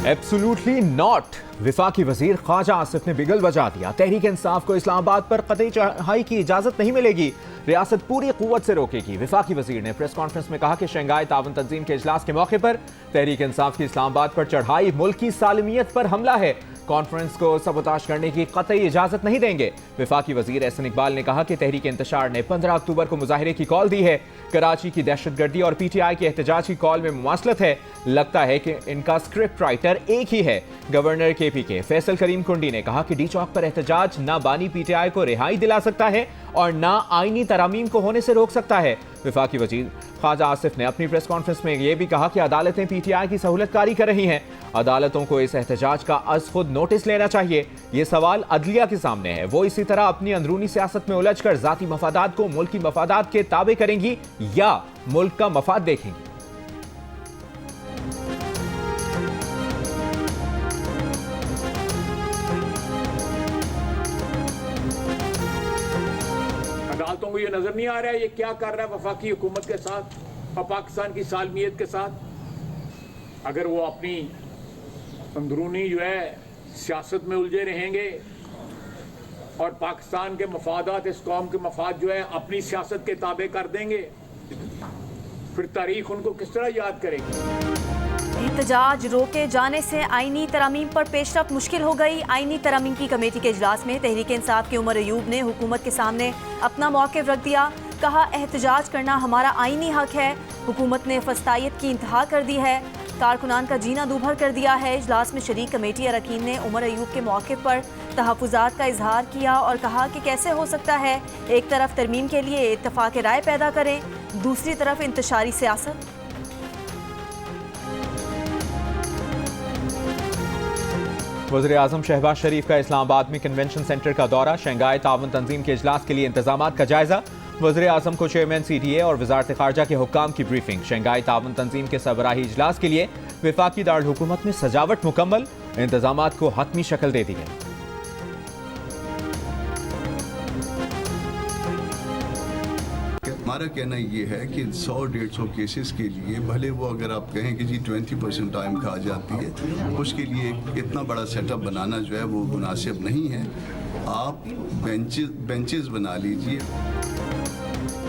Absolutely not. विफाकी वजीर ख्वाजा आसिफ ने बिगल बजा दिया। तहरीक इंसाफ को इस्लामाबाद पर कतई चढ़ाई की इजाजत नहीं मिलेगी, रियासत पूरी कुव्वत से रोकेगी। विफाकी वजीर ने प्रेस कॉन्फ्रेंस में कहा कि शंघाई ताउन तंजीम के इजलास के मौके पर तहरीक इंसाफ की इस्लामाबाद पर चढ़ाई मुल्क की सालमियत पर हमला है। कॉन्फ्रेंस को सबोताश करने की कतई इजाजत नहीं देंगे। विफाकी वजीर एहसन इकबाल ने कहा कि तहरीक इंतशार ने 15 अक्टूबर को मुजाहिरे की कॉल दी है। कराची की दहशतगर्दी और PTI के एहतजाज की कॉल में मुमासलत है। लगता है कि इनका स्क्रिप्ट राइटर एक ही है। गवर्नर KP के फैसल करीम कुंडी ने कहा कि डी चौक पर एहतजाज ना बानी PTI को रिहाई दिला सकता है और ना आईनी तरामीम को होने से रोक सकता है। विफाकी वजीर ख्वाजा आसिफ ने अपनी प्रेस कॉन्फ्रेंस में यह भी कहा कि अदालतें PTI की सहूलतकारी कर रही हैं। अदालतों को इस एहतजाज का अज खुद नोटिस लेना चाहिए। ये सवाल अदलिया के सामने है। वो इसी तरह अपनी अंदरूनी सियासत में उलझकर जाती मफादात को मुल्क की मफादात के ताबे करेंगी या मुल्क का मफाद देखेंगी। अदालतों को ये नजर नहीं आ रहा है ये क्या कर रहा है वफाकी हुकूमत के साथ और पाकिस्तान की सालमियत के साथ। अगर वो अपनी अंदरूनी जो है सियासत में उलझे रहेंगे और पाकिस्तान के मफादात, इस कौम के मफाद जो है अपनी सियासत के ताबे कर देंगे, फिर तारीख उनको किस तरह याद करेगी। एहतजाज रोके जाने से आईनी तरामीम पर पेशरफ्त मुश्किल हो गई। आईनी तरामीम की कमेटी के इजलास में तहरीक इंसाफ के उमर अयूब ने हुकूमत के सामने अपना मौक़िफ़ रख दिया। कहा, एहतजाज करना हमारा आईनी हक है। हुकूमत ने फस्तायत की इंतहा कर दी है, कारकुनान का जीना दूभर कर दिया है। इजलास में शरीक कमेटी अरकान ने उमर अयूब के मौक़िफ़ पर तहफ़्फ़ुज़ात का इजहार किया और कहा कि कैसे हो सकता है एक तरफ तरमीम के लिए इत्तफ़ाक़ राय पैदा करें, दूसरी तरफ इंतशारी सियासत। वज़ीर आज़म शहबाज शरीफ का इस्लामाबाद में कन्वेंशन सेंटर का दौरा। शंघाई ताउन तंजीम के इजलास के लिए इंतजामात का जायजा। वज़ीर आज़म को चेयरमैन CTA और वज़ारत ख़ारजा के हुक्काम की ब्रीफिंग। शंघाई ताउन तंजीम के सरबराही इजलास के लिए वफाकी दारुल हुकूमत में सजावट मुकम्मल, इंतजामात को हतमी शक्ल दे दी गई। हमारा कहना ये है कि 100-150 केसेस के लिए भले वो अगर आप कहें कि जी 20% टाइम खा जाती है, उसके लिए इतना बड़ा सेटअप बनाना जो है वो मुनासिब नहीं है। आप बेंचेस बना लीजिए।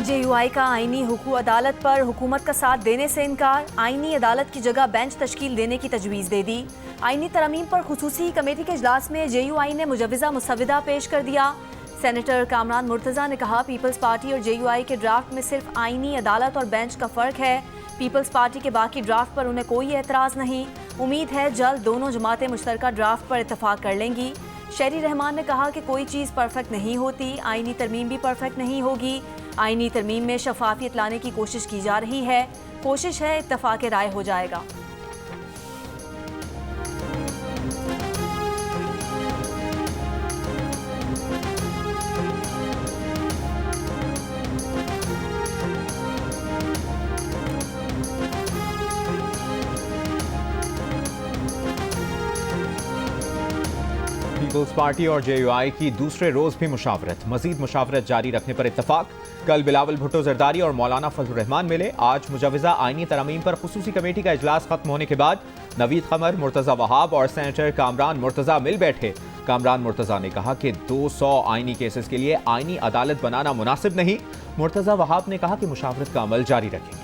JUI का आईनी हुकूक अदालत पर हुकूमत का साथ देने से इनकार। आईनी अदालत की जगह बेंच तश्कील देने की तजवीज़ दे दी। आईनी तरमीम पर खुसूसी कमेटी के इजलास में JUI ने मुजव्वज़ा मुसविदा पेश कर दिया। सेनेटर कामरान मुर्तज़ा ने कहा, पीपल्स पार्टी और JUI के ड्राफ्ट में सिर्फ आईनी अदालत और बेंच का फ़र्क है। पीपल्स पार्टी के बाकी ड्राफ्ट पर उन्हें कोई एतराज़ नहीं। उम्मीद है जल्द दोनों जमातें मुश्तरका ड्राफ्ट पर इत्तफाक कर लेंगी। शहरी रहमान ने कहा कि कोई चीज़ परफेक्ट नहीं होती, आईनी तरमीम भी परफेक्ट नहीं होगी। आईनी तरमीम में शफाफियत लाने की कोशिश की जा रही है। कोशिश है इत्तफाक राय हो जाएगा। पीपल्स पार्टी और JUI की दूसरे रोज भी मुशावरत। मजीद मुशावरत जारी रखने पर इत्तफाक। कल बिलावल भुट्टो जरदारी और मौलाना फजलुर रहमान मिले। आज मुजव्वज़ा आईनी तरामीम पर खुसूसी कमेटी का इजलास खत्म होने के बाद नवीद कमर, मुर्तज़ा वहाब और सेनेटर कामरान मुर्तज़ा मिल बैठे। कामरान मुर्तज़ा ने कहा कि 200 आईनी केसेस के लिए आईनी अदालत बनाना मुनासिब नहीं। मुर्तज़ा वहाब ने कहा कि मुशावरत का अमल जारी रखेंगे।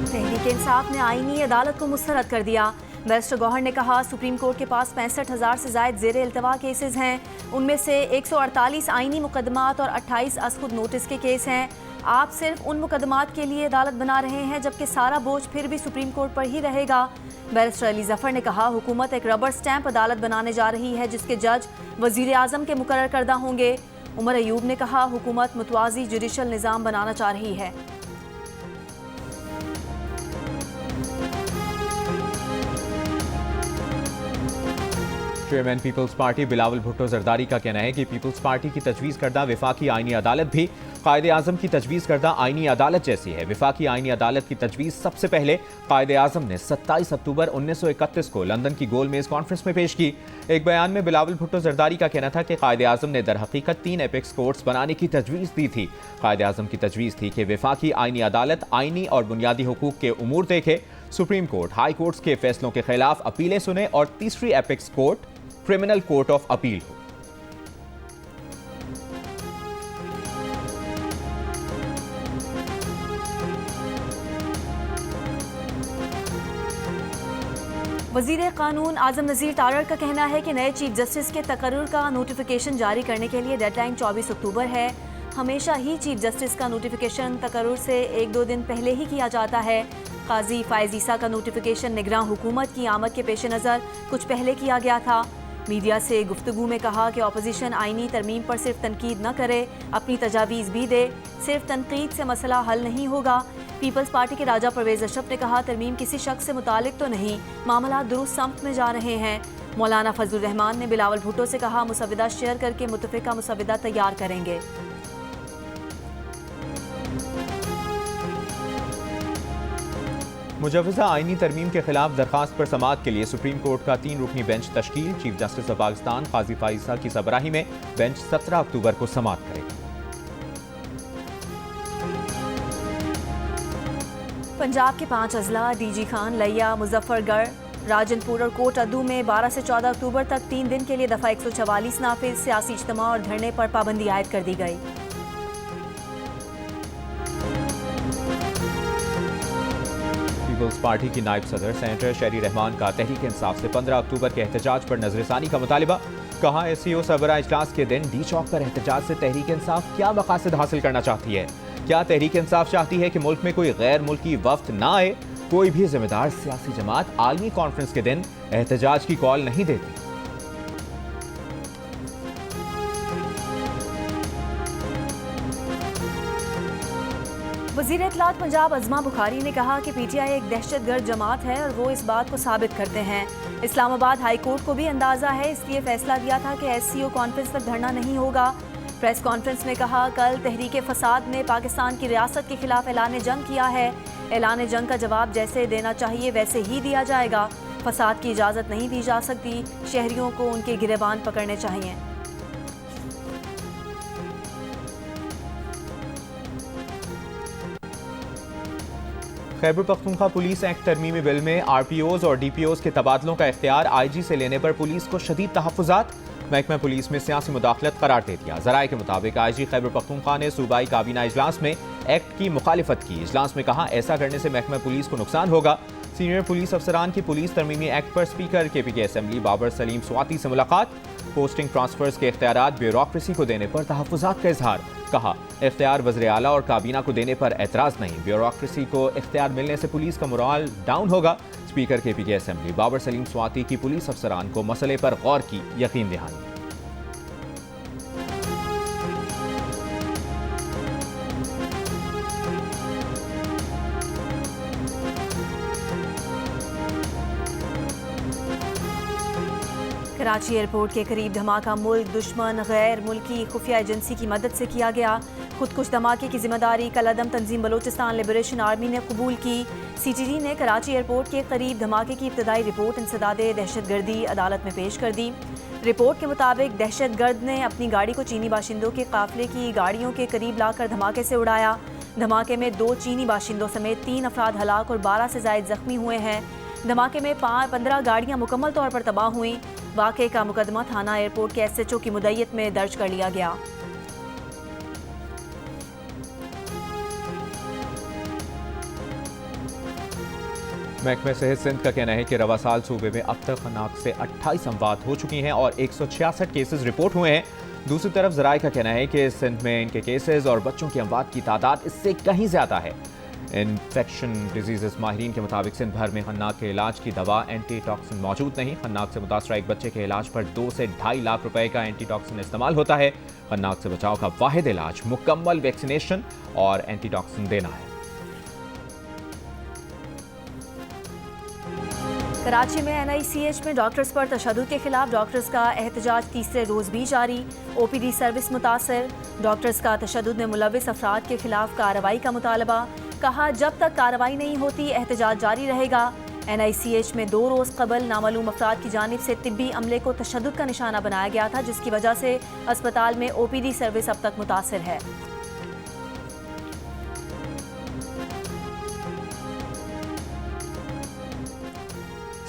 तहरीक इंसाफ ने आईनी अदालत को मुस्तरद कर दिया। बैरिस्टर गौहर ने कहा, सुप्रीम कोर्ट के पास 65,000 से ज़ायद ज़ेर इल्तवा केसेस हैं। उनमें से 148 आईनी मुकदमात और 28 अज़खुद नोटिस के केस हैं। आप सिर्फ उन मुकदमात के लिए अदालत बना रहे हैं जबकि सारा बोझ फिर भी सुप्रीम कोर्ट पर ही रहेगा। बैरिस्टर अली जफ़र ने कहा, हुकूमत एक रबर स्टैंप अदालत बनाने जा रही है जिसके जज वज़ीर आज़म के मुकर्रर करदा होंगे। उमर अयूब ने कहा, हुकूमत मुतवाज़ी जुडिशल निज़ाम बनाना चाह रही है। Chairman peoples party Bilawal Bhutto Zardari का कहना है कि पीपल्स पार्टी की तजवीज़ करदा वफाकी आईनी अदालत भी कायदे आज़म की तजवीज़ करदा आईनी अदालत जैसी है। विफाकी आईनी अदालत की तजवीज़ सबसे पहले कायदे आज़म ने 27 अक्टूबर 1931 को लंदन की गोलमेज कॉन्फ्रेंस में पेश की। एक बयान में बिलावल भुट्टो जरदारी का कहना था कि कायदे आज़म ने दर हकीकत 3 एपेक्स कोर्ट्स बनाने की तजवीज़ दी थी। कायदे आज़म की तजवीज़ थी कि विफाकी आईनी अदालत आईनी और बुनियादी हुकूक के उमूर देखे, सुप्रीम कोर्ट, हाई कोर्ट्स के फैसलों के खिलाफ अपीलें सुने और तीसरी apex court criminal court of appeal हो। वज़ीर कानून आज़म नज़ीर तारड़ का कहना है कि नए चीफ जस्टिस के तकर्रुर का नोटिफिकेशन जारी करने के लिए डेडलाइन 24 अक्टूबर है। हमेशा ही चीफ जस्टिस का नोटिफिकेशन तकर्रुर से 1-2 दिन पहले ही किया जाता है। काजी फायज ईसा का नोटिफिकेशन निगरान हुकूमत की आमद के पेश नज़र कुछ पहले किया गया था। मीडिया से गुफ्तगू में कहा कि अपोजिशन आईनी तरमीम पर सिर्फ तनकीद न करे, अपनी तजावीज़ भी दे। सिर्फ तनकीद से मसला हल नहीं होगा। पीपल्स पार्टी के राजा परवेज अशरफ ने कहा, तरमीम किसी शख्स से मुतालिक तो नहीं, मामला दुरुस्त समत में जा रहे हैं। मौलाना फजलुर रहमान ने बिलावल भुट्टो से कहा, मुसविदा शेयर करके मुतफ़िका मुसविदा तैयार करेंगे। मुजव्वज़ा आईनी तरमीम के खिलाफ दरखास्त पर समाअत के लिए सुप्रीम कोर्ट का 3 रुकनी बेंच तश्कील। Chief justice of Pakistan Qazi Faez Isa की सरबराही में बेंच 17 अक्टूबर को समाअत करेगा। पंजाब के 5 अजला डीजी खान, लिया, मुजफ्फरगढ़, राजनपुर और कोट अद्दू में 12 से 14 अक्टूबर तक 3 दिन के लिए दफ़ा 144 नाफिज। सियासी इज्तिमा और धरने पर पाबंदी आयद कर दी गई। पीपल्स पार्टी की नायब सदर सेनेटर शहरी रहमान का तहरीक इंसाफ से 15 अक्टूबर के एहतजाज पर नजरसानी का मुतालिबा। कहा, SCO सरबराह इजलास के दिन डी चौक पर एहतजाज से तहरीक इंसाफ क्या मकासद हासिल करना चाहती है? क्या तहरीक इंसाफ चाहती है कि मुल्क में कोई गैर मुल्की वफ्द ना आए? कोई भी जिम्मेदार सियासी जमात आलमी कॉन्फ्रेंस के दिन एहतजाज की कॉल नहीं देती। वज़ीर इत्तलात पंजाब अज़मा बुखारी ने कहा कि PTI एक दहशतगर्द जमात है और वो इस बात को साबित करते हैं। इस्लामाबाद हाई कोर्ट को भी अंदाज़ा है, इसलिए फैसला दिया था कि SCO कॉन्फ्रेंस तक धरना नहीं होगा। प्रेस कॉन्फ्रेंस में कहा, कल तहरीक फसाद ने पाकिस्तान की रियासत के खिलाफ ऐलान जंग किया है। ऐलान जंग का जवाब जैसे देना चाहिए वैसे ही दिया जाएगा। फसाद की इजाज़त नहीं दी जा सकती। शहरियों को उनके गिरेबान पकड़ने चाहिए। खैबर पख्तूनख्वा पुलिस एक्ट तरमीमी बिल में RPOs और DPOs के तबादलों का इख्तियार IG से लेने पर पुलिस को शदीद तहफ़्फ़ुज़ात। महकमा पुलिस में सियासी मुदाखलत करार दे दिया। ज़राए के मुताबिक IG खैबर पख्तूनख्वा ने सूबाई काबीना इजलास में एक्ट की मुखालिफत की। इजलास में कहा, ऐसा करने से महकमा पुलिस को नुकसान होगा। सीनियर पुलिस अफसरान की पुलिस तरमीमी एक्ट पर speaker KPK assembly Babar Saleem Swati से मुलाकात। पोस्टिंग ट्रांसफर्स के इख्तियारात ब्यूरोक्रेसी को देने पर तहफ़्फ़ुज़ात का इजहार। कहा, इख्तियार वज़ीर आला और काबीना को देने पर एतराज़ नहीं, ब्यूरोक्रेसी को इख्तियार मिलने से पुलिस का मोराल डाउन होगा। Speaker KPK assembly Babar Saleem Swati की पुलिस अफसरान को मसले पर गौर की यकीन दहानी। कराची एयरपोर्ट के करीब धमाका मुल्क दुश्मन गैर मुल्की खुफिया एजेंसी की मदद से किया गया। खुदकुश धमाके की जिम्मेदारी कलअदम तंजीम बलोचिस्तान लिबरेशन आर्मी ने कबूल की। CTD ने कराची एयरपोर्ट के करीब धमाके की इब्तदाई रिपोर्ट इंसदादे दहशतगर्दी अदालत में पेश कर दी। रिपोर्ट के मुताबिक दहशतगर्द ने अपनी गाड़ी को चीनी बाशिंदों के काफिले की गाड़ियों के करीब लाकर धमाके से उड़ाया। धमाके में 2 चीनी बाशिंदों समेत 3 अफराद हलाक और 12 से जायद जख्मी हुए हैं। धमाके में 15 गाड़ियां मुकम्मल तौर पर तबाह हुई। वाक़े का मुकदमा थाना एयरपोर्ट के SHO की मुद्दत में दर्ज कर लिया गया। महकमे सेहत सिंध का कहना है कि रवा साल सूबे में अब तक खन्नाक से 28 अमवात हो चुकी हैं और 166 केसेस रिपोर्ट हुए हैं। दूसरी तरफ ज़राए का कहना है कि सिंध में इनके केसेस और बच्चों की अमवात की तादाद इससे कहीं ज़्यादा है। इन्फेक्शन डिजीज़ माहिरीन के मुताबिक सिंध भर में खन्नाक के इलाज की दवा एंटी टॉक्सिन मौजूद नहीं। खन्नाक से मुतासरा एक बच्चे के इलाज पर 2 से 2.5 लाख रुपए का एंटी टॉक्सिन इस्तेमाल होता है। खन्नाक से बचाव का वाहिद इलाज मुकम्मल वैक्सीनेशन और एंटी टॉक्सिन देना है। कराची में NICH में डॉक्टर्स पर तशद्दुद के खिलाफ डॉक्टर्स का एहतजाज तीसरे रोज भी जारी। OPD सर्विस मुतासर, डॉक्टर्स का तशद्दुद में मुलविस अफराद के खिलाफ कार्रवाई का मुतालबा। कहा जब तक कार्रवाई नहीं होती एहतजाज जारी रहेगा। NICH में 2 रोज कबल नामालूम अफराद की जानिब से तिब्बी अमले को तशद्दुद का निशाना बनाया गया था, जिसकी वजह से अस्पताल में OPD सर्विस अब तक मुतासर है।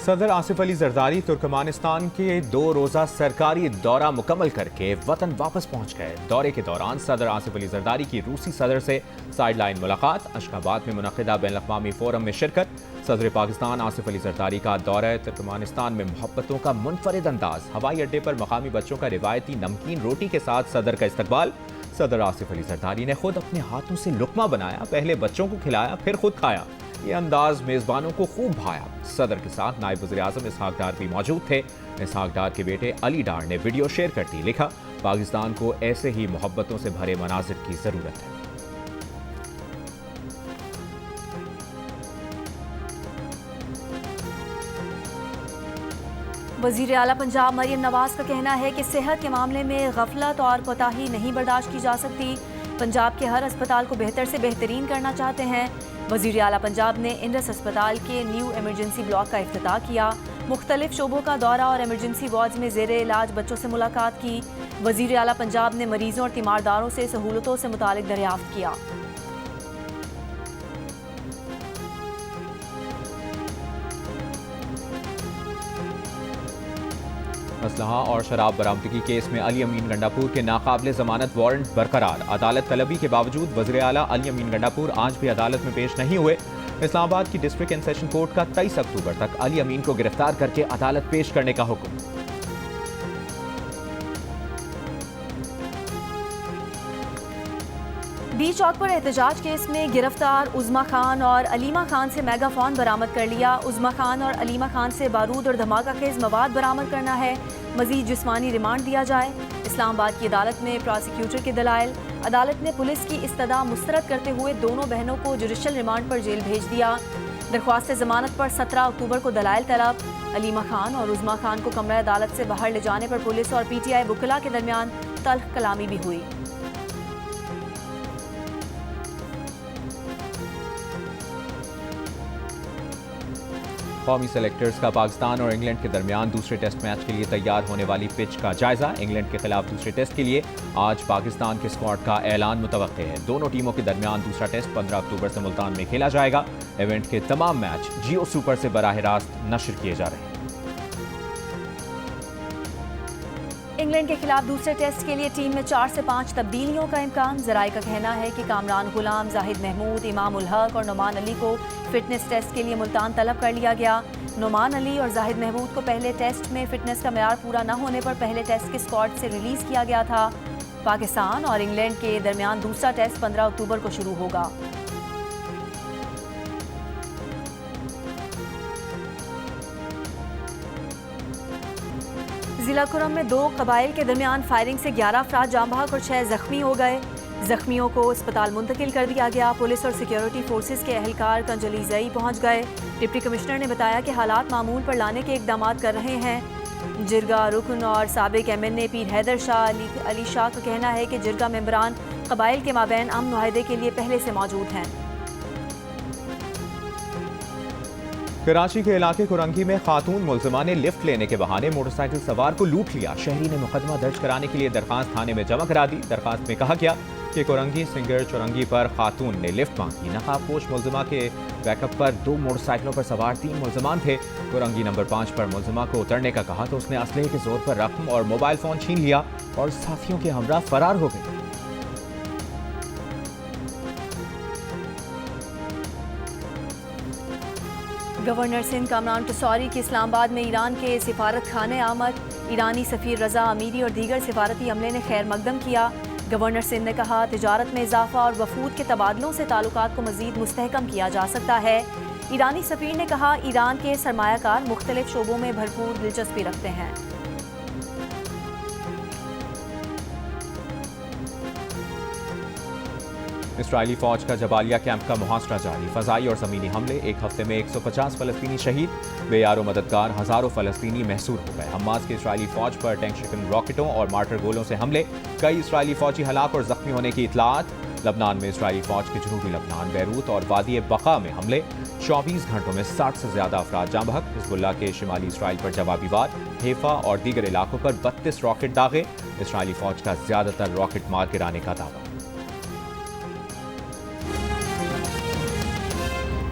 सदर आसिफ अली जरदारी तुर्कमानिस्तान के 2 रोज़ा सरकारी दौरा मुकम्मल करके वतन वापस पहुंच गए। दौरे के दौरान सदर आसिफ अली जरदारी की रूसी सदर से साइडलाइन मुलाकात, अशखाबाद में मुनक़िदा बैनुल-अक़वामी फोरम में शिरकत। सदर पाकिस्तान आसिफ अली जरदारी का दौरा तुर्कमानिस्तान में मोहब्बतों का मुनफरिद अंदाज। हवाई अड्डे पर मकामी बच्चों का रिवायती नमकीन रोटी के साथ सदर का इस्तकबाल। सदर आसिफ अली जरदारी ने खुद अपने हाथों से लुक़मा बनाया, पहले बच्चों को खिलाया फिर खुद खाया। ये अंदाज मेज़बानों को खूब भाया। सदर के साथ नायब वज़ीर-ए-आज़म इसहाक डार भी मौजूद थे। इसहाक डार के बेटे अली डार ने वीडियो शेयर कर दी, लिखा पाकिस्तान को ऐसे ही मोहब्बतों से भरे मनाजिर की ज़रूरत है। वज़ीर आला पंजाब मरियम नवाज का कहना है कि सेहत के मामले में गफलत और कोताही नहीं बर्दाश्त की जा सकती। पंजाब के हर अस्पताल को बेहतर से बेहतरीन करना चाहते हैं। वज़ीर आला पंजाब ने इंडस अस्पताल के न्यू एमरजेंसी ब्लॉक का इफ्तिताह किया। मुख्तलिफ शोबों का दौरा और एमरजेंसी वार्ड्स में ज़ेरे इलाज बच्चों से मुलाकात की। वज़ीर आला पंजाब ने मरीजों और तीमारदारों से सहूलतों से मुतालिक दरियाफ्त किया। असलहा और शराब बरामदगी केस में अली अमीन गंडापुर के नाकाबिले जमानत वारंट बरकरार। अदालत तलबी के बावजूद वज़ीर आला अली अमीन गंडापुर आज भी अदालत में पेश नहीं हुए। इस्लामाबाद की डिस्ट्रिक्ट एंड सेशन कोर्ट का 23 अक्टूबर तक अली अमीन को गिरफ्तार करके अदालत पेश करने का हुक्म। बी चौक पर एहतजाज केस में गिरफ्तार उज़मा खान और अलीमा खान से मेगाफोन बरामद कर लिया। उज़मा खान और अलीमा खान से बारूद और धमाका खेज मवाद बरामद करना है। मजीद जिस्मानी रिमांड दिया जाए। इस्लामाबाद की अदालत में प्रोसिक्यूटर के दलाइल। अदालत ने पुलिस की इस्तदा मुस्तरद करते हुए दोनों बहनों को जुडिशल रिमांड पर जेल भेज दिया। दरख्वास्त जमानत पर 17 अक्टूबर को दलाइल तलब। अलीमा खान और उज़मा खान को कमरा अदालत से बाहर ले जाने पर पुलिस और PTI वुकला के दरमियान तल्ख कलामी भी हुई। कौमी सेलेक्टर्स का पाकिस्तान और इंग्लैंड के दरमियान दूसरे टेस्ट मैच के लिए तैयार होने वाली पिच का जायजा। इंग्लैंड के खिलाफ दूसरे टेस्ट के लिए आज पाकिस्तान के स्क्वाड का ऐलान मुतवक्के है। दोनों टीमों के दरमियान दूसरा टेस्ट 15 अक्टूबर से मुल्तान में खेला जाएगा। इवेंट के तमाम मैच जियो सुपर से बराह रास्त नशर किए जा रहे हैं। इंग्लैंड के खिलाफ दूसरे टेस्ट के लिए टीम में 4 से 5 तब्दीलियों का इम्कान। जराए का कहना है कि कामरान गुलाम, जाहिद महमूद, इमाम उल हक और नुमान अली को फिटनेस टेस्ट के लिए मुल्तान तलब कर लिया गया। नुमान अली और जाहिद महमूद को पहले टेस्ट में फिटनेस का मेयार पूरा न होने पर पहले टेस्ट के स्क्वाड से रिलीज किया गया था। पाकिस्तान और इंग्लैंड के दरमियान दूसरा टेस्ट 15 अक्टूबर को शुरू होगा। जिला कुरम में 2 कबाइल के दरमियान फायरिंग से 11 अफराद जाँ बहक और 6 जख्मी हो गए। जख्मियों को अस्पताल मुंतकिल कर दिया गया। पुलिस और सिक्योरिटी फोर्सेस के अहलकार कंजली जई पहुंच गए। डिप्टी कमिश्नर ने बताया कि हालात मामूल पर लाने के इकदाम कर रहे हैं। जिरगा रुकन और साबिक MNA पीर हैदर शाह अली शाह का कहना है कि जिरगा मेंबरान कबाइल के माबैन अमन मुआहदे के लिए पहले से मौजूद हैं। कराची के इलाके कुरंगी में खातून मुलजिमा ने लिफ्ट लेने के बहाने मोटरसाइकिल सवार को लूट लिया। शहरी ने मुकदमा दर्ज कराने के लिए दरखास्त थाने में जमा करा दी। दरखास्त में कहा गया कि कुरंगी सिंगर चुरंगी पर खातून ने लिफ्ट मांगी। नकाबपोश मुलजिमा के बैकअप पर 2 मोटरसाइकिलों पर सवार 3 मुलजमान थे। कुरंगी नंबर 5 पर मुलजिमा को उतरने का कहा तो उसने असलहे के जोर पर रकम और मोबाइल फोन छीन लिया और साथियों के हमरा फरार हो गए। गवर्नर सिंध कामरान टसौरी की इस्लामाबाद में ईरान के सिफारत खाने आमद। ईरानी सफ़ीर रजा अमीरी और दीगर सिफारती अमले ने खैर मकदम किया। गवर्नर सिंध ने कहा तिजारत में इजाफा और वफूद के तबादलों से ताल्लुकात को मज़ीद मुस्तहकम किया जा सकता है। ईरानी सफ़ीर ने कहा ईरान के सरमायाकार मुख्तलिफ शोबों में भरपूर दिलचस्पी रखते हैं। इसराइली फौज का जबालिया कैंप का मुहासरा जारी, फजाई और ज़मीनी हमले, एक हफ्ते में 150 फ़लस्तीनी शहीद, बेयारो मददगार, हज़ारों फ़लस्तीनी महसूर हो गए। हमास के इसराइली फौज पर टैंक शिकन रॉकेटों और मार्टर गोलों से हमले, कई इसराइली फौजी हलाक और जख्मी होने की इतलात। लबनान में इसराइली फौज के जनूबी लबनान, बैरूत और वादी बका में हमले, 24 घंटों में 60 से ज़्यादा अफराद जाँ बहक। हिजबुल्लाह के शिमाली इसराइल पर जवाबी वार, हेफा और दीगर इलाकों पर 32 रॉकेट दागे, इसराइली फौज का ज़्यादातर रॉकेट मार गिराने का दावा।